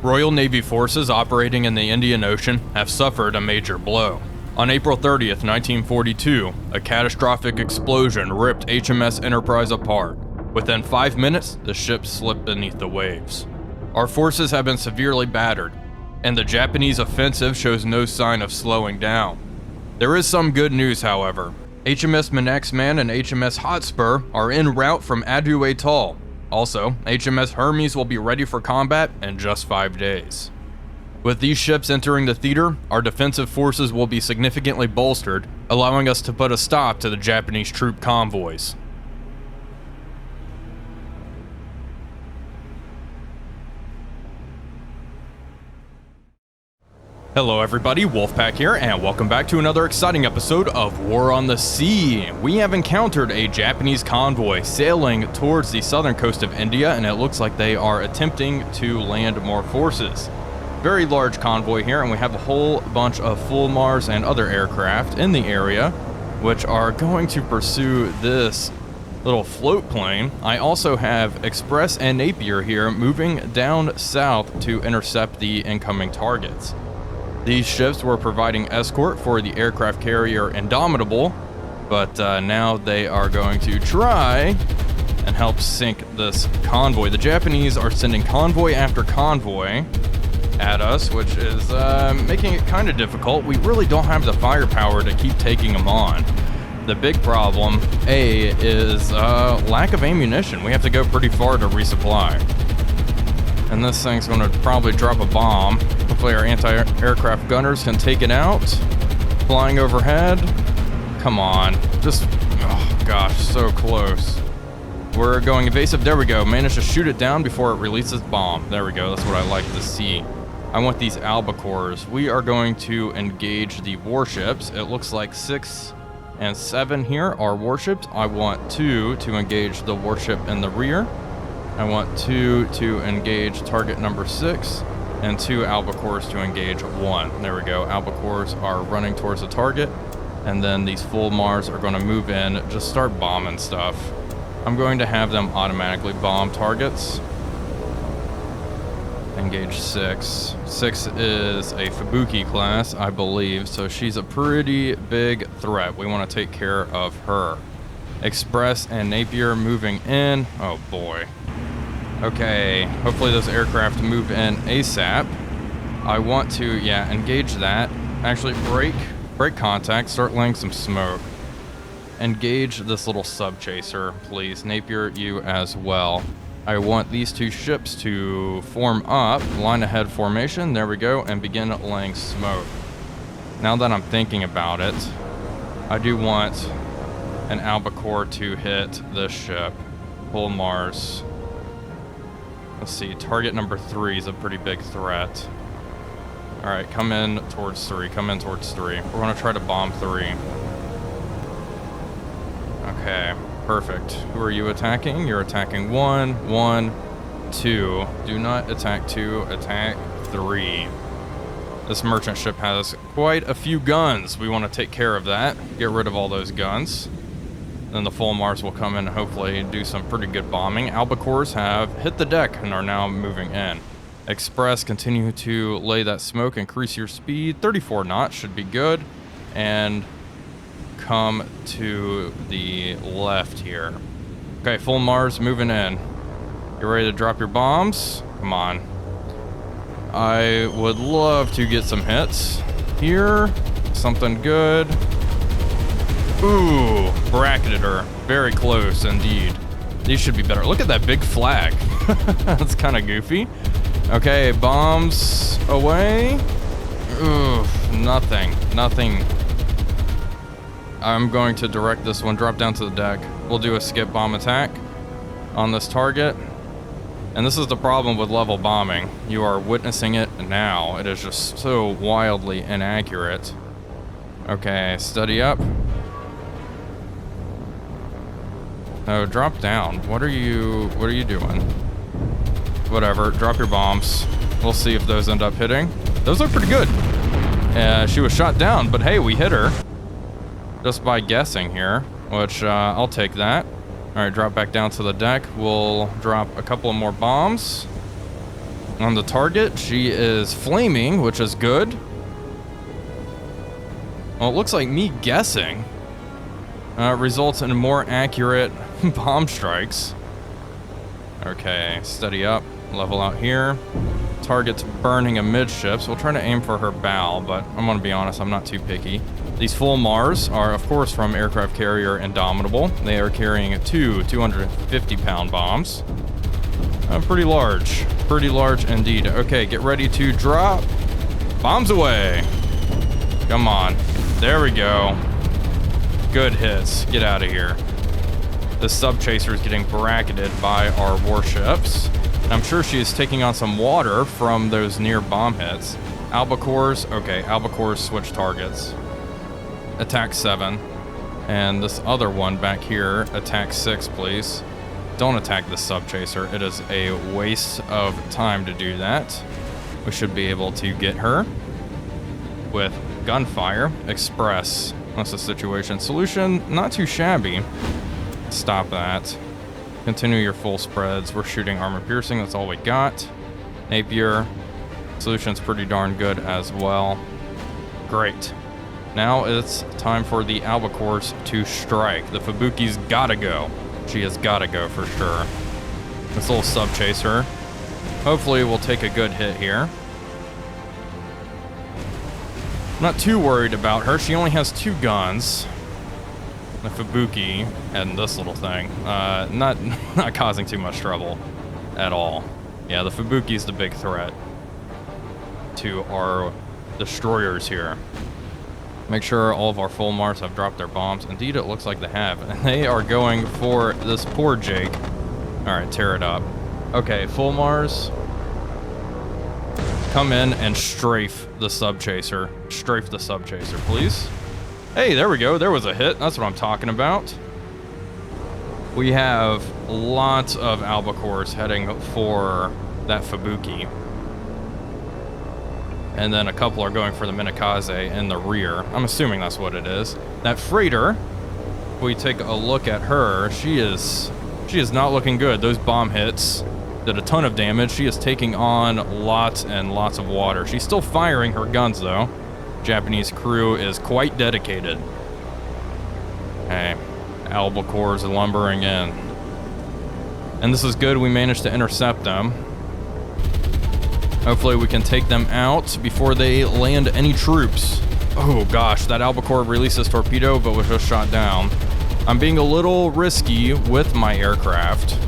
Royal Navy forces operating in the Indian Ocean have suffered a major blow. On April 30th, 1942, a catastrophic explosion ripped HMS Enterprise apart. Within 5 minutes, the ship slipped beneath the waves. Our forces have been severely battered, and the Japanese offensive shows no sign of slowing down. There is some good news, however. HMS Manaxman and HMS Hotspur are en route from Adu Atoll. Also, HMS Hermes will be ready for combat in just 5 days. With these ships entering the theater, our defensive forces will be significantly bolstered, allowing us to put a stop to the Japanese troop convoys. Hello everybody, Wolfpack here, and welcome back to another exciting episode of War on the Sea. We have encountered a Japanese convoy sailing towards the southern coast of India, and it looks like they are attempting to land more forces. Very large convoy here, and we have a whole bunch of Fulmars and other aircraft in the area, which are going to pursue this little float plane. I also have Express and Napier here moving down south to intercept the incoming targets. These ships were providing escort for the aircraft carrier Indomitable, but now they are going to try and help sink this convoy. The Japanese are sending convoy after convoy at us, which is making it kind of difficult. We really don't have the firepower to keep taking them on. The big problem, is lack of ammunition. We have to go pretty far to resupply. And this thing's going to probably drop a bomb. Hopefully our anti-aircraft gunners can take it out. Flying overhead. Come on. Just, oh gosh, so close. We're going evasive. There we go. Managed to shoot it down before it releases bomb. There we go. That's what I like to see. I want these albacores. We are going to engage the warships. It looks like 6 and 7 here are warships. I want 2 to engage the warship in the rear. I want 2 to engage target number 6, and 2 albacores to engage 1. There we go. Albacores are running towards the target, and then these Fulmars are going to move in, just start bombing stuff. I'm going to have them automatically bomb targets. Engage 6. 6 is a Fubuki class, I believe, so she's a pretty big threat. We want to take care of her. Express and Napier moving in. Oh boy. Okay, hopefully those aircraft move in ASAP. I want to, engage that. Actually, break contact, start laying some smoke. Engage this little sub-chaser, please. Napier, you as well. I want these 2 ships to form up, line ahead formation, there we go, and begin laying smoke. Now that I'm thinking about it, I do want an albacore to hit this ship. Pull Mars. Let's see, target number 3 is a pretty big threat. Alright, come in towards 3, come in towards 3. We're gonna try to bomb 3. Okay, perfect. Who are you attacking? You're attacking 1, 1, 2. Do not attack 2, attack 3. This merchant ship has quite a few guns. We want to take care of that. Get rid of all those guns. Then the Fulmars will come in and hopefully do some pretty good bombing. Albacores have hit the deck and are now moving in. Express, continue to lay that smoke, increase your speed. 34 knots should be good. And come to the left here. Okay, Fulmars moving in. You ready to drop your bombs? Come on. I would love to get some hits here. Something good. Ooh, bracketed her. Very close indeed. These should be better. Look at that big flag. That's kind of goofy. Okay, bombs away. Oof, nothing. I'm going to direct this one. Drop down to the deck. We'll do a skip bomb attack on this target. And this is the problem with level bombing. You are witnessing it now. It is just so wildly inaccurate. Okay, steady up. No, drop down. What are you doing? Whatever, drop your bombs. We'll see if those end up hitting. Those look pretty good. She was shot down, but hey, we hit her. Just by guessing here, which I'll take that. All right, drop back down to the deck. We'll drop a couple of more bombs. On the target, she is flaming, which is good. Well, it looks like me guessing results in more accurate bomb strikes. Okay, steady up, level out here. Target's burning amidships. We'll try to aim for her bow, but I'm gonna be honest, I'm not too picky. These full Mars are, of course, from aircraft carrier Indomitable. They are carrying two 250-pound bombs. Pretty large indeed. Okay, get ready to drop. Bombs away. Come on. There we go. Good hits. Get out of here. The sub-chaser is getting bracketed by our warships. I'm sure she is taking on some water from those near bomb hits. Albacores. Okay, Albacores switch targets. Attack 7. And this other one back here, attack 6, please. Don't attack the sub-chaser. It is a waste of time to do that. We should be able to get her with gunfire. Express. That's the situation. Solution, not too shabby. Stop that. Continue your full spreads. We're shooting armor piercing. That's all we got. Napier. Solution's pretty darn good as well. Great. Now it's time for the Albacores to strike. The Fubuki's gotta go. She has gotta go for sure. This little sub-chaser hopefully will take a good hit here. I'm not too worried about her. She only has 2 guns. The Fubuki and this little thing. Not causing too much trouble at all. Yeah, the Fubuki's the big threat to our destroyers here. Make sure all of our full Mars have dropped their bombs. Indeed, it looks like they have. And they are going for this poor Jake. Alright, tear it up. Okay, full Mars. Come in and strafe the sub-chaser. Strafe the sub-chaser, please. Hey, there we go. There was a hit. That's what I'm talking about. We have lots of Albacores heading for that Fubuki. And then a couple are going for the Minakaze in the rear. I'm assuming that's what it is. That freighter, if we take a look at her, she is not looking good. Those bomb hits did a ton of damage. She is taking on lots and lots of water. She's still firing her guns though. Japanese crew is quite dedicated. Okay, Albacores are lumbering in. And this is good, we managed to intercept them. Hopefully we can take them out before they land any troops. Oh gosh, that Albacore releases torpedo but was just shot down. I'm being a little risky with my aircraft.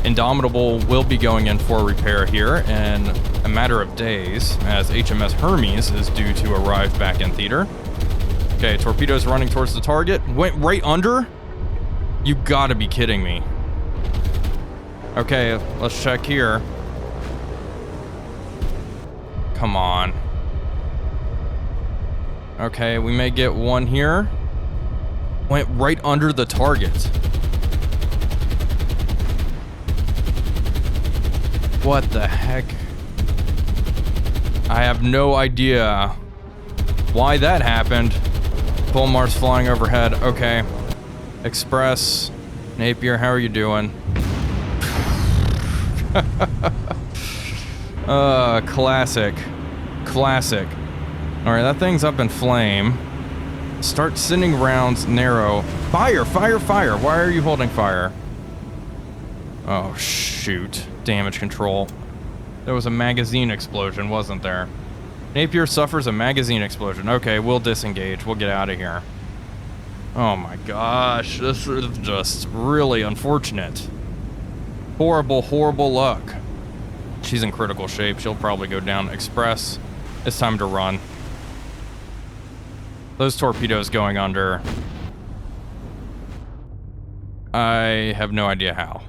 Indomitable will be going in for repair here in a matter of days, as HMS Hermes is due to arrive back in theater. Okay, torpedoes running towards the target. Went right under? You gotta be kidding me. Okay, let's check here. Come on. Okay, we may get one here. Went right under the target. What the heck? I have no idea why that happened. Full Mars flying overhead. Okay. Express. Napier, how are you doing? Classic. Classic. Alright, that thing's up in flame. Start sending rounds narrow. Fire, fire, fire. Why are you holding fire? Oh, shoot. Damage control. There was a magazine explosion, wasn't there? Napier suffers a magazine explosion. Okay, we'll disengage. We'll get out of here. Oh my gosh. This is just really unfortunate. Horrible, horrible luck. She's in critical shape. She'll probably go down. Express. It's time to run. Those torpedoes going under. I have no idea how.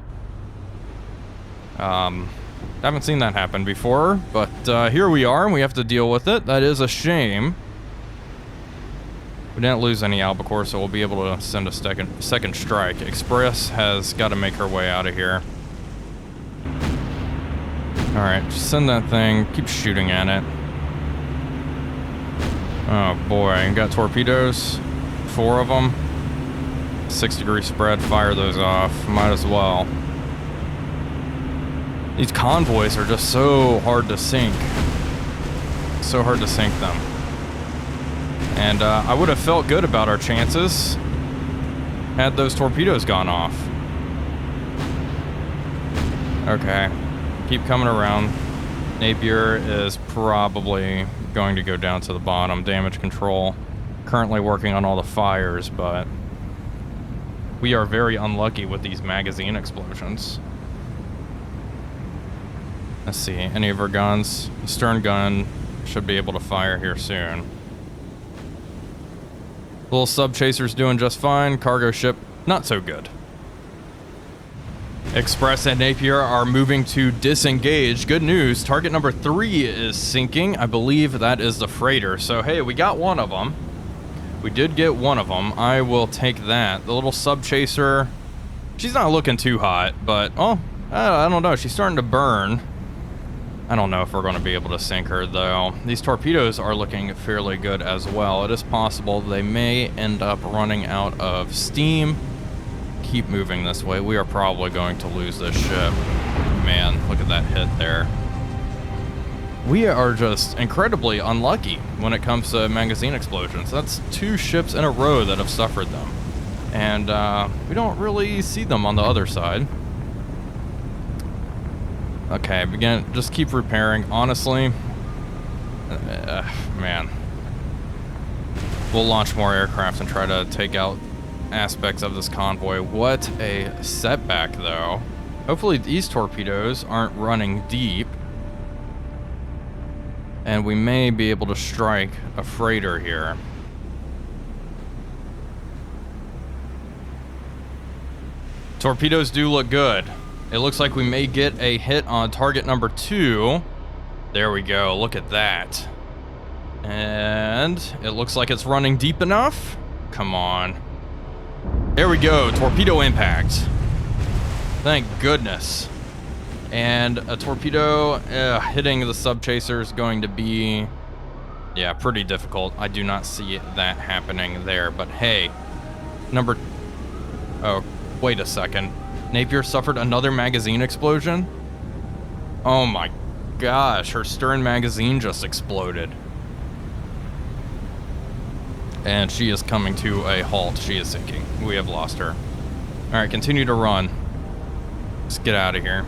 Haven't seen that happen before, but here we are, and we have to deal with it. That is a shame. We didn't lose any Albacore, so we'll be able to send a second strike. Express has got to make her way out of here. Alright, just send that thing. Keep shooting at it. Oh boy, got torpedoes. 4 of them. 6-degree spread, fire those off. Might as well. These convoys are just so hard to sink. So hard to sink them. And I would have felt good about our chances had those torpedoes gone off. Okay. Keep coming around. Napier is probably going to go down to the bottom. Damage control. Currently working on all the fires, but we are very unlucky with these magazine explosions. Let's see. Any of our guns? The stern gun should be able to fire here soon. Little sub chaser's doing just fine. Cargo ship, not so good. Express and Napier are moving to disengage. Good news, target number 3 is sinking. I believe that is the freighter. So, hey, we got one of them. We did get one of them. I will take that. The little sub chaser, she's not looking too hot, but, oh, I don't know. She's starting to burn. I don't know if we're going to be able to sink her, though. These torpedoes are looking fairly good as well. It is possible they may end up running out of steam. Keep moving this way. We are probably going to lose this ship. Man, look at that hit there. We are just incredibly unlucky when it comes to magazine explosions. That's 2 ships in a row that have suffered them. And we don't really see them on the other side. Okay, again, just keep repairing. Honestly, man. We'll launch more aircraft and try to take out aspects of this convoy. What a setback, though. Hopefully these torpedoes aren't running deep. And we may be able to strike a freighter here. Torpedoes do look good. It looks like we may get a hit on target number 2. There we go. Look at that. And it looks like it's running deep enough. Come on. There we go. Torpedo impact. Thank goodness. And a torpedo hitting the sub chaser is going to be, yeah, pretty difficult. I do not see that happening there. But hey, oh, wait a second. Napier suffered another magazine explosion? Oh my gosh, her stern magazine just exploded. And she is coming to a halt. She is sinking. We have lost her. Alright, continue to run. Let's get out of here.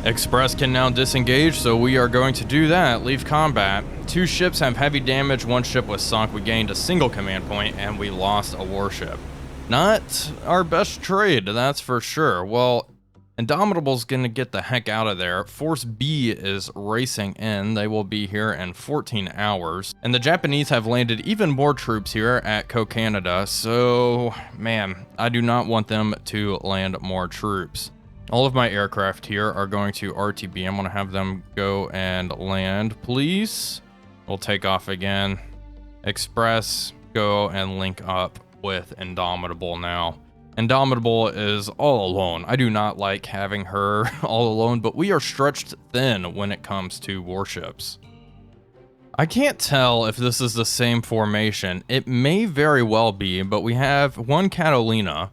Express can now disengage, so we are going to do that. Leave combat. 2 ships have heavy damage, 1 ship was sunk. We gained a single command point, and we lost a warship. Not our best trade, that's for sure. Well, Indomitable's gonna get the heck out of there. Force B is racing in. They will be here in 14 hours. And the Japanese have landed even more troops here at Co-Canada, so, man, I do not want them to land more troops. All of my aircraft here are going to RTB. I'm going to have them go and land, please. We'll take off again. Express, go and link up with Indomitable now. Indomitable is all alone. I do not like having her all alone, but we are stretched thin when it comes to warships. I can't tell if this is the same formation. It may very well be, but we have 1 Catalina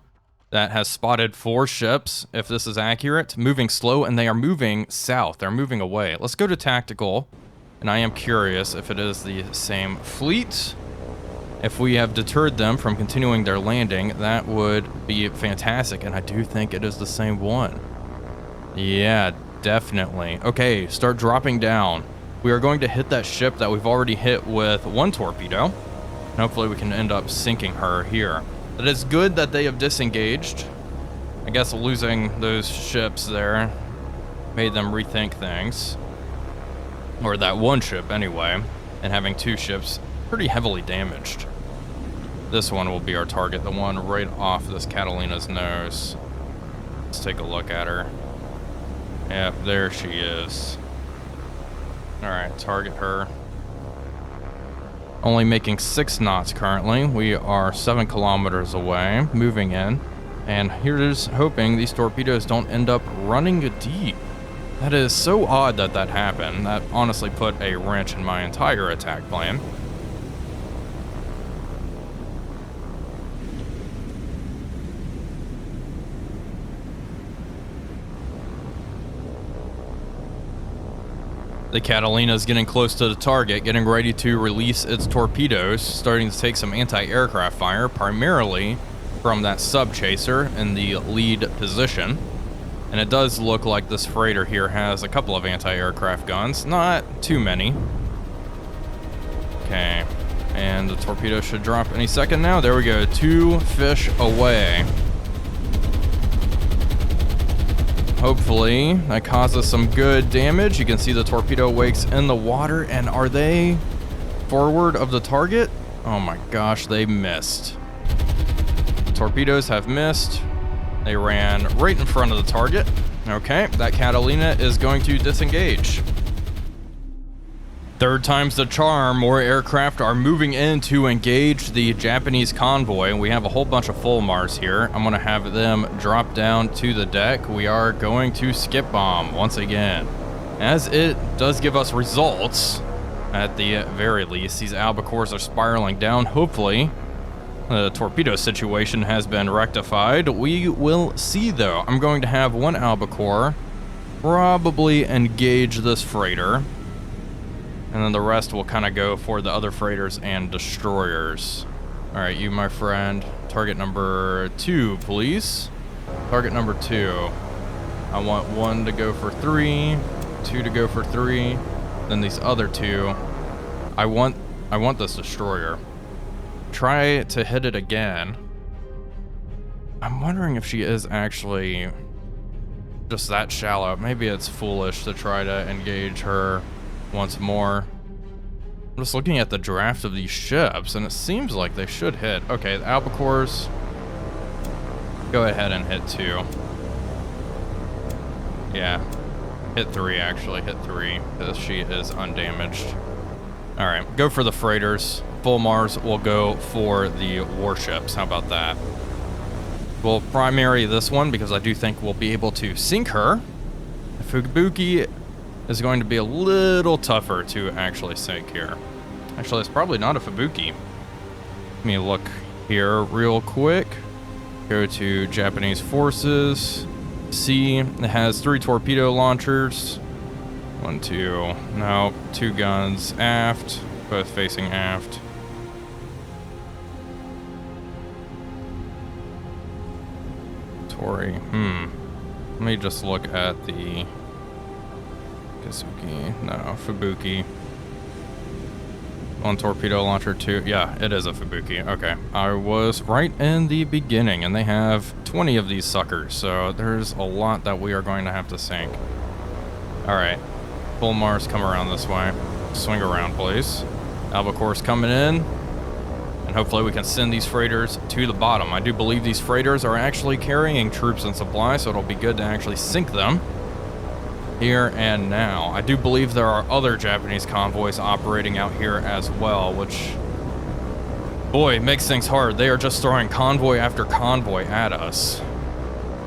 that has spotted 4 ships, if this is accurate, moving slow, and they are moving south. They're moving away. Let's go to tactical, and I am curious if it is the same fleet. If we have deterred them from continuing their landing, that would be fantastic, and I do think it is the same one. Yeah, definitely. Okay, start dropping down. We are going to hit that ship that we've already hit with 1 torpedo, and hopefully we can end up sinking her here. It is good that they have disengaged. I guess losing those ships there made them rethink things. Or that 1 ship anyway. And having 2 ships pretty heavily damaged. This one will be our target. The one right off this Catalina's nose. Let's take a look at her. Yep, there she is. Alright, target her. Only making 6 knots currently. We are 7 kilometers away, moving in. And here's hoping these torpedoes don't end up running deep. That is so odd that that happened. That honestly put a wrench in my entire attack plan. The Catalina's getting close to the target, getting ready to release its torpedoes, starting to take some anti-aircraft fire, primarily from that sub-chaser in the lead position. And it does look like this freighter here has a couple of anti-aircraft guns, not too many. Okay, and the torpedo should drop any second now. There we go, 2 fish away. Hopefully that causes some good damage. You can see the torpedo wakes in the water, and are they forward of the target? Oh my gosh, they missed. Torpedoes have missed. They ran right in front of the target. Okay, that Catalina is going to disengage. Third time's the charm. More aircraft are moving in to engage the Japanese convoy. We have a whole bunch of full Mars here. I'm going to have them drop down to the deck. We are going to skip bomb once again, as it does give us results at the very least. These albacores are spiraling down. Hopefully the torpedo situation has been rectified. We will see though. I'm going to have one albacore probably engage this freighter, and then the rest will kind of go for the other freighters and destroyers. All right, you, my friend. Target number 2, please. Target number 2. I want 1 to go for 3, 2 to go for 3. Then these other 2. I want this destroyer. Try to hit it again. I'm wondering if she is actually just that shallow. Maybe it's foolish to try to engage her once more. I'm just looking at the draft of these ships, and it seems like they should hit. Okay, the albacores, go ahead and hit 2. Yeah, hit 3 actually, hit 3, because she is undamaged. All right, go for the freighters. Full Mars will go for the warships. How about that? We'll primary this one because I do think we'll be able to sink her. The Fubuki is going to be a little tougher to actually sink here. Actually, it's probably not a Fubuki. Let me look here real quick. Go to Japanese forces. See, it has 3 torpedo launchers. 1, 2, no, 2 guns aft, both facing aft. Kory, Let me just look at the Kazuki, no, Fubuki. 1 torpedo launcher, 2, yeah, it is a Fubuki, okay. I was right in the beginning, and they have 20 of these suckers, so there's a lot that we are going to have to sink. Alright, full Mars, come around this way. Swing around, please. Albacore's coming in, and hopefully we can send these freighters to the bottom. I do believe these freighters are actually carrying troops and supplies, so it'll be good to actually sink them here and now. I do believe there are other Japanese convoys operating out here as well, which, boy, makes things hard. They are just throwing convoy after convoy at us,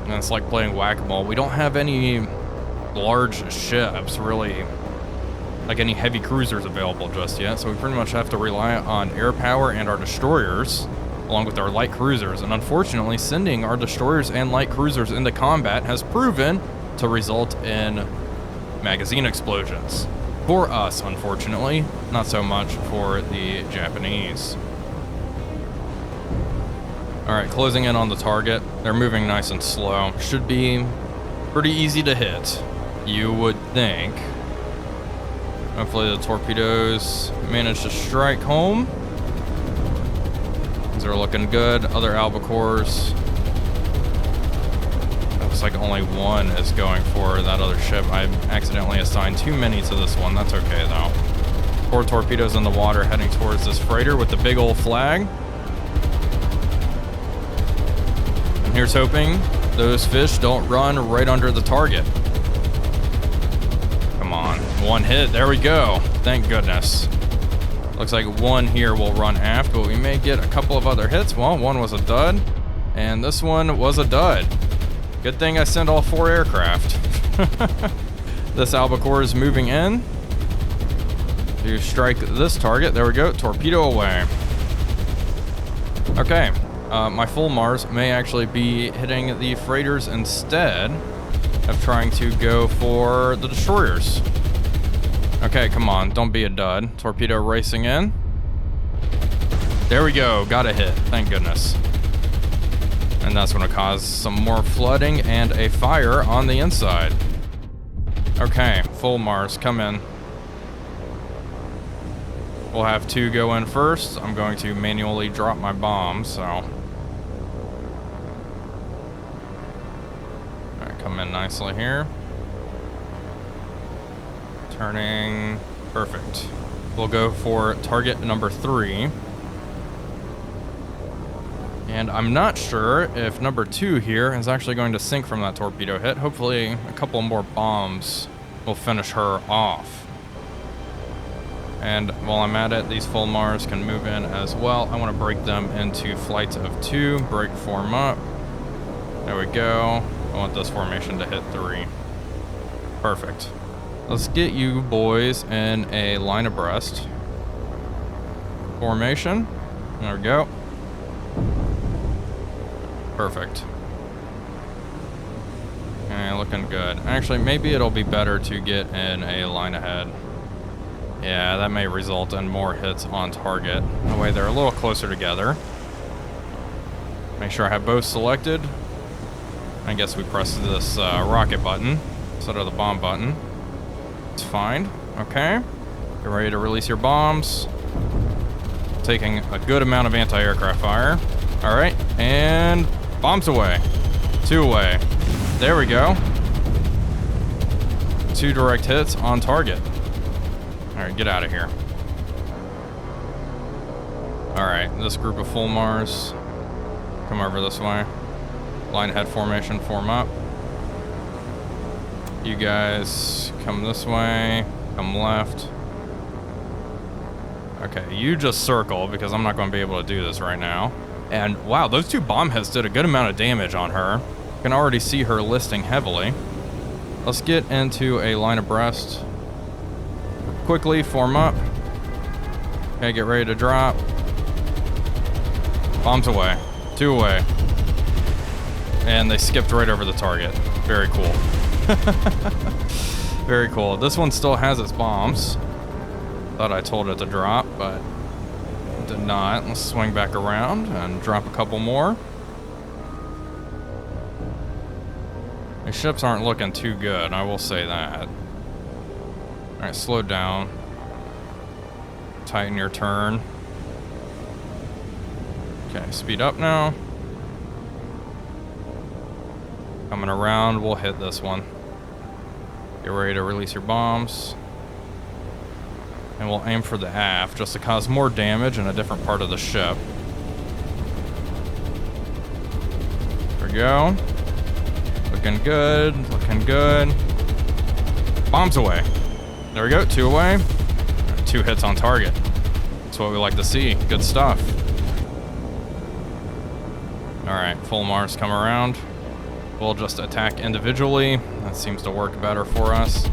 and it's like playing whack-a-mole. We don't have any large ships, really, like any heavy cruisers available just yet, so we pretty much have to rely on air power and our destroyers, along with our light cruisers. And unfortunately, sending our destroyers and light cruisers into combat has proven to result in magazine explosions. For us, unfortunately, not so much for the Japanese. Alright, closing in on the target. They're moving nice and slow. Should be pretty easy to hit, you would think. Hopefully the torpedoes manage to strike home. These are looking good. Other albacores. Looks like only 1 is going for that other ship. I accidentally assigned too many to this one. That's okay though. 4 torpedoes in the water heading towards this freighter with the big old flag. And here's hoping those fish don't run right under the target. Come on, 1 hit, there we go. Thank goodness. Looks like 1 here will run aft, but we may get a couple of other hits. Well, 1 was a dud. And this one was a dud. Good thing I sent all 4 aircraft. This albacore is moving in to strike this target. There we go. Torpedo away. Okay. My full Mars may actually be hitting the freighters instead of trying to go for the destroyers. Okay, come on. Don't be a dud. Torpedo racing in. There we go. Got a hit. Thank goodness. And that's going to cause some more flooding and a fire on the inside. Okay, full Mars, come in. We'll have 2 go in first. I'm going to manually drop my bombs, so. Alright, come in nicely here. Turning, perfect. We'll go for target number 3. And I'm not sure if number 2 here is actually going to sink from that torpedo hit. Hopefully a couple more bombs will finish her off. And while I'm at it, these full Mars can move in as well. I want to break them into flights of 2. Break form up. There we go. I want this formation to hit 3. Perfect. Let's get you boys in a line abreast formation. There we go. Perfect. Okay, looking good. Actually, maybe it'll be better to get in a line ahead. Yeah, that may result in more hits on target. That way they're a little closer together. Make sure I have both selected. I guess we press this rocket button instead of the bomb button. It's fine. Okay. Get ready to release your bombs. Taking a good amount of anti-aircraft fire. All right, and bombs away. 2 away. There we go. 2 direct hits on target. All right, get out of here. All right, this group of full Mars, come over this way. Line ahead formation, form up. You guys come this way, come left. Okay, you just circle because I'm not going to be able to do this right now. And wow, those 2 bomb hits did a good amount of damage on her. You can already see her listing heavily. Let's get into a line abreast. Quickly form up. Okay, get ready to drop. Bombs away. 2 away. And they skipped right over the target. Very cool. Very cool. This one still has its bombs. Thought I told it to drop, but did not. Let's swing back around and drop a couple more. These ships aren't looking too good, I will say that. Alright, slow down. Tighten your turn. Okay, speed up now. Coming around, we'll hit this one. Get ready to release your bombs. And we'll aim for the aft just to cause more damage in a different part of the ship. There we go. Looking good, looking good. Bombs away. There we go, 2 away. 2 hits on target. That's what we like to see. Good stuff. Alright, full Mars come around. We'll just attack individually. That seems to work better for us.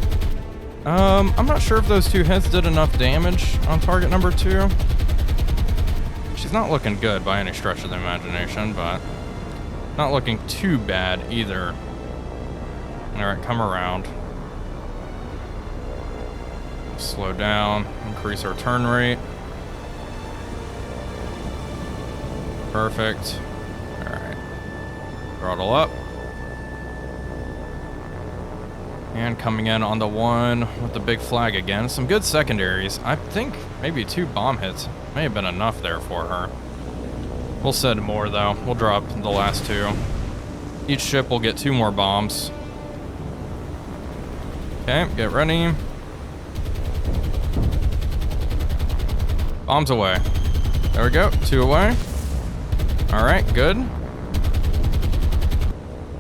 I'm not sure if those 2 hits did enough damage on target number 2. She's not looking good by any stretch of the imagination, but not looking too bad either. Alright, come around. Slow down, increase our turn rate. Perfect. Alright. Throttle up. And coming in on the 1 with the big flag again. Some good secondaries. I think maybe 2 bomb hits may have been enough there for her. We'll send more though. We'll drop the last 2. Each ship will get 2 more bombs. Okay, get ready. Bombs away. There we go, 2 away. All right, good.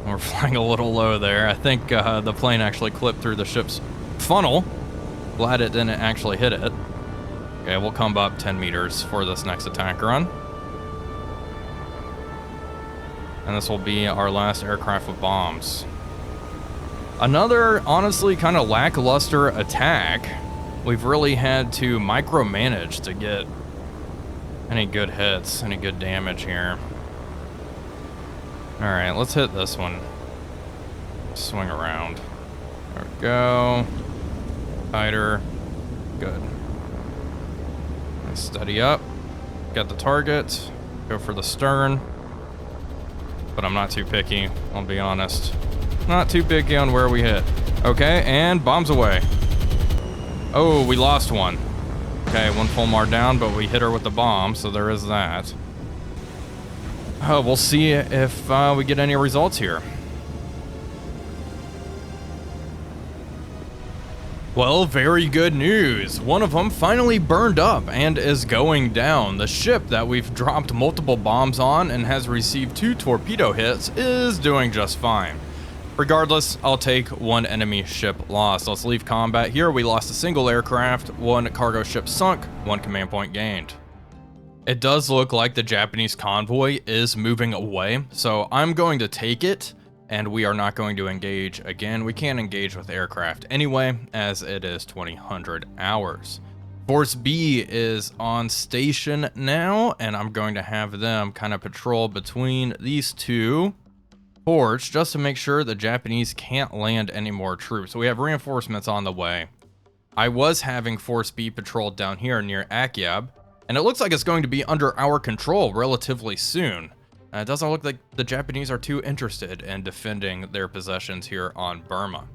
We're flying a little low there. I think the plane actually clipped through the ship's funnel. Glad it didn't actually hit it. Okay, we'll come up 10 meters for this next attack run. And this will be our last aircraft with bombs. Another, honestly, kind of lackluster attack. We've really had to micromanage to get any good hits, any good damage here. Alright, let's hit this one. Swing around. There we go. Tighter. Good. Steady up. Got the target. Go for the stern. But I'm not too picky, I'll be honest. Not too picky on where we hit. Okay, and bombs away. Oh, we lost one. Okay, one Fulmar down, but we hit her with the bomb, so there is that. Oh, we'll see if we get any results here. Well, very good news. One of them finally burned up and is going down. The ship that we've dropped multiple bombs on and has received 2 torpedo hits is doing just fine. Regardless, I'll take one enemy ship lost. Let's leave combat here. We lost a single aircraft, 1 cargo ship sunk, 1 command point gained. It does look like the Japanese convoy is moving away, so I'm going to take it. And we are not going to engage again. We can't engage with aircraft anyway, as it is 2000 hours. Force B is on station now, and I'm going to have them kind of patrol between these 2 ports just to make sure the Japanese can't land any more troops. So we have reinforcements on the way. I was having Force B patrolled down here near Akyab, and it looks like it's going to be under our control relatively soon. It doesn't look like the Japanese are too interested in defending their possessions here on Burma.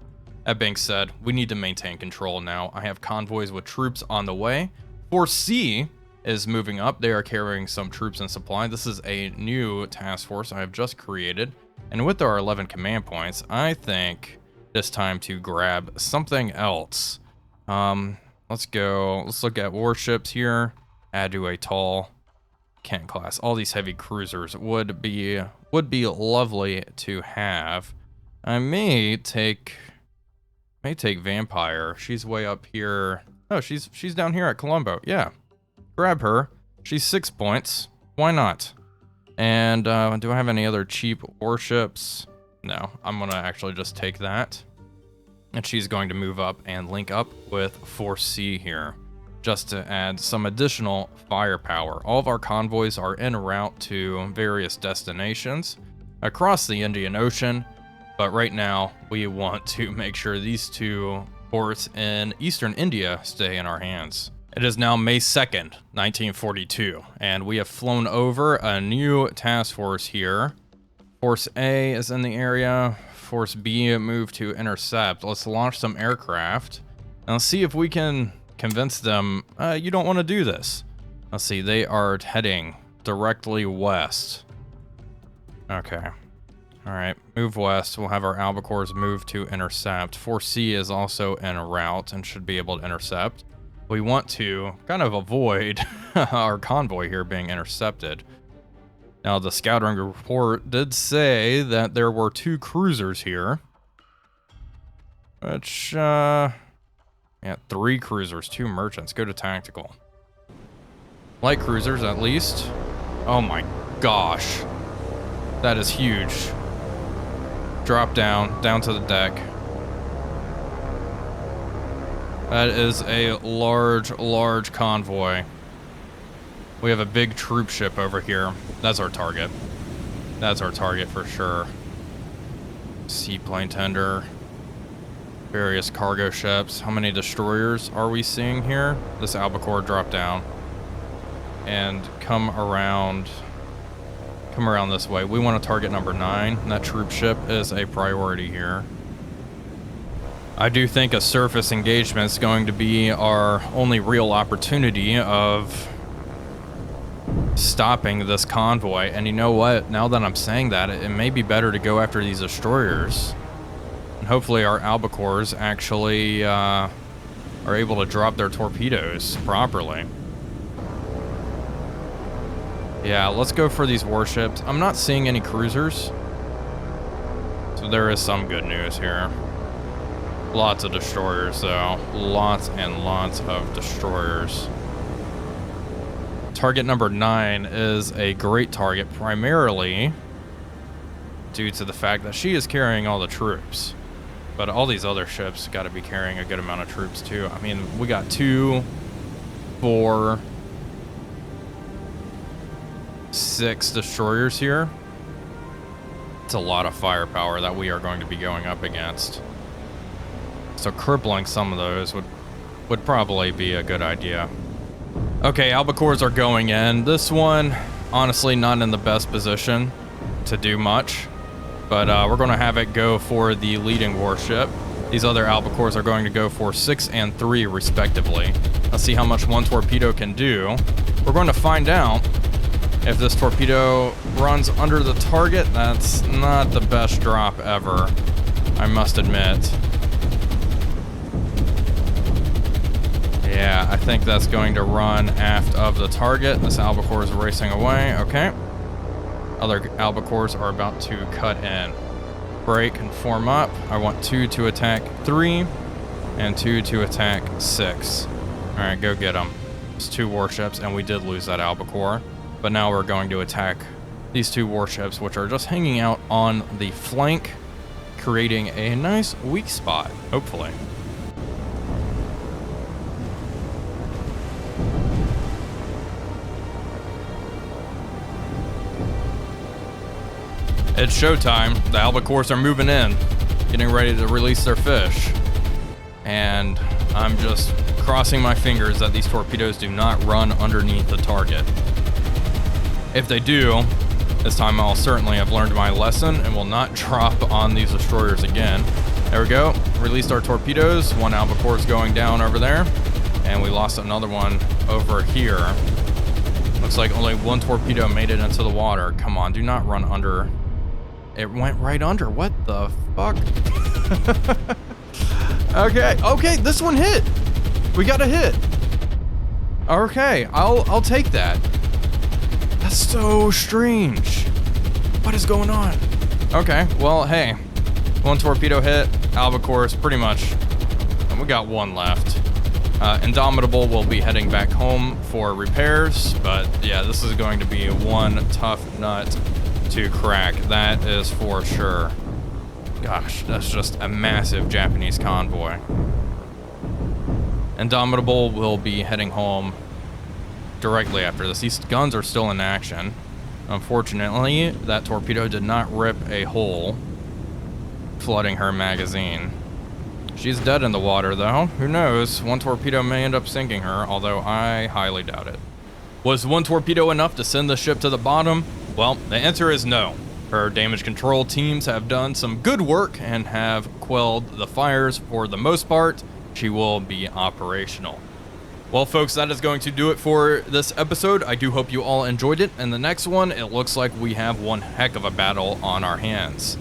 That being said, we need to maintain control now. I have convoys with troops on the way. Force C is moving up. They are carrying some troops and supply. This is a new task force I have just created. And with our 11 command points, I think it's time to grab something else. Let's go. Let's look at warships here. Add to a tall Kent class. All these heavy cruisers would be lovely to have. I may take Vampire. She's way up here. Oh, she's down here at Colombo. Yeah, grab her. She's 6 points. Why not? And do I have any other cheap warships? No, I'm gonna actually just take that. And she's going to move up and link up with Force C here, just to add some additional firepower. All of our convoys are en route to various destinations across the Indian Ocean, but right now we want to make sure these 2 ports in eastern India stay in our hands. It is now May 2nd, 1942, and we have flown over a new task force here. Force A is in the area. Force B moved to intercept. Let's launch some aircraft, and let's see if we can convince them, you don't want to do this. Let's see, they are heading directly west. Okay. All right, move west. We'll have our albacores move to intercept. Force C is also en route and should be able to intercept. We want to kind of avoid our convoy here being intercepted. Now, the scouting report did say that there were 2 cruisers here, which, yeah, 3 cruisers, 2 merchants. Go to tactical. Light cruisers, at least. Oh my gosh. That is huge. Drop down to the deck. That is a large convoy. We have a big troop ship over here. That's our target. That's our target for sure. Seaplane tender. Various cargo ships. How many destroyers are we seeing here? This albacore drop down and come around this way. We want to target number 9, and that troop ship is a priority here. I do think a surface engagement is going to be our only real opportunity of stopping this convoy. And you know what? Now that I'm saying that, it may be better to go after these destroyers. And hopefully our albacores actually are able to drop their torpedoes properly. Yeah, let's go for these warships. I'm not seeing any cruisers, so there is some good news here. Lots of destroyers, though. Lots and lots of destroyers. Target number 9 is a great target, primarily due to the fact that she is carrying all the troops. But all these other ships got to be carrying a good amount of troops too. I mean, we got 2, 4, 6 destroyers here. It's a lot of firepower that we are going to be going up against. So crippling some of those would probably be a good idea. Okay, albacores are going in. This one, honestly, not in the best position to do much. But we're going to have it go for the leading warship. These other albacores are going to go for 6 and 3 respectively. Let's see how much one torpedo can do. We're going to find out if this torpedo runs under the target. That's not the best drop ever, I must admit. Yeah, I think that's going to run aft of the target. This albacore is racing away. Okay. Other albacores are about to cut in. Break and form up. I want 2 to attack 3 and 2 to attack 6. All right, go get them. It's 2 warships, and we did lose that albacore. But now we're going to attack these 2 warships, which are just hanging out on the flank, creating a nice weak spot, hopefully. It's showtime. The albacores are moving in, getting ready to release their fish. And I'm just crossing my fingers that these torpedoes do not run underneath the target. If they do, this time I'll certainly have learned my lesson and will not drop on these destroyers again. There we go. Released our torpedoes. 1 albacore is going down over there. And we lost another one over here. Looks like only 1 torpedo made it into the water. Come on, do not run under. It went right under. What the fuck? Okay, this one hit. We got a hit. Okay, I'll take that. That's so strange. What is going on? Okay, well, hey. 1 torpedo hit. Albacore is pretty much... And we got 1 left. Indomitable will be heading back home for repairs. But yeah, this is going to be one tough nut to crack, that is for sure. Gosh, that's just a massive Japanese convoy. Indomitable will be heading home directly after this. These guns are still in action. Unfortunately, that torpedo did not rip a hole, flooding her magazine. She's dead in the water, though. Who knows? 1 torpedo may end up sinking her, although I highly doubt it. Was 1 torpedo enough to send the ship to the bottom? Well, the answer is no. Her damage control teams have done some good work and have quelled the fires for the most part. She will be operational. Well, folks, that is going to do it for this episode. I do hope you all enjoyed it. And the next one, it looks like we have one heck of a battle on our hands.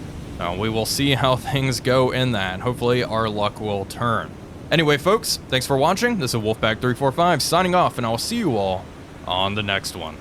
We will see how things go in that. Hopefully our luck will turn. Anyway, folks, thanks for watching. This is Wolfpack345 signing off, and I'll see you all on the next one.